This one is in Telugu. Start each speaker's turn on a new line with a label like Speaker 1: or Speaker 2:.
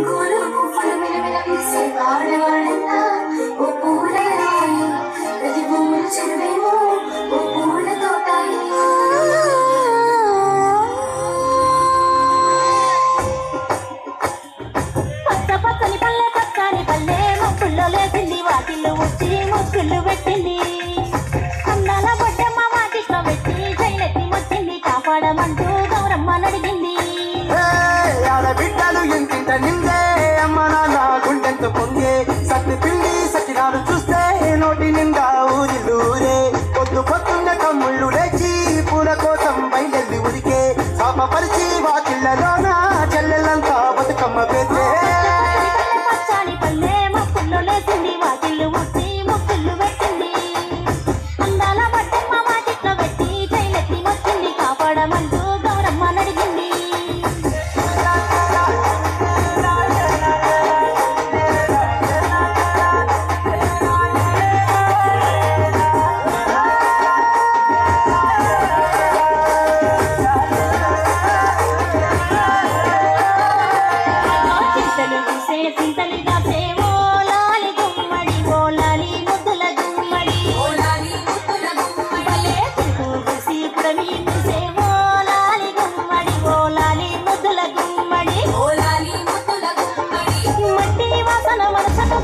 Speaker 1: గోలు పువ్వులు మిలమిల విరిసే ఆడవాళ్ళంతా ఓ పూలరాయి, ప్రతి భూములు చెరువేమో ఓ పూల తోటాయి. పచ్చ పచ్చని పల్లె పచ్చని పల్లె మొక్కుల్లో లేచింది, వాకిళ్ళు వచ్చి మొక్కులు పెట్టింది. అందాల బొడ్డమ్మ వాకిట్లో పెట్టి జైలెత్తి మొచ్చింది, కాపాడమంటూ గౌరమ్మ నడిగింది.
Speaker 2: బిడ్డలు ఇంటింట నిందే అమ్మ నాన్న గుండెంత పొంగే, సత్తి పిండి సకినాలు చూస్తే నోటి నిండా ఊరిల్లూరే. పొద్దు పొద్దున్న కమ్ముళ్ళు లేచి పూల కోసం బయలుదేరి ఉరికే, శాపపరిచి వాకిళ్ళలోన చెల్లెలంతా బతుకమ్మ పేతే.
Speaker 1: పచ్చని పల్లె మొక్కుల్లో లేచింది, వాకిళ్ళు ముట్టి మొక్కులు పెట్టింది. అందాల బొడ్డమ్మ వాకిట్లో పెట్టి జైలెత్తి మొచ్చింది, కాపాడమంటూ గౌరమ్మ నడిగింది. మట్టి వాసన మనసను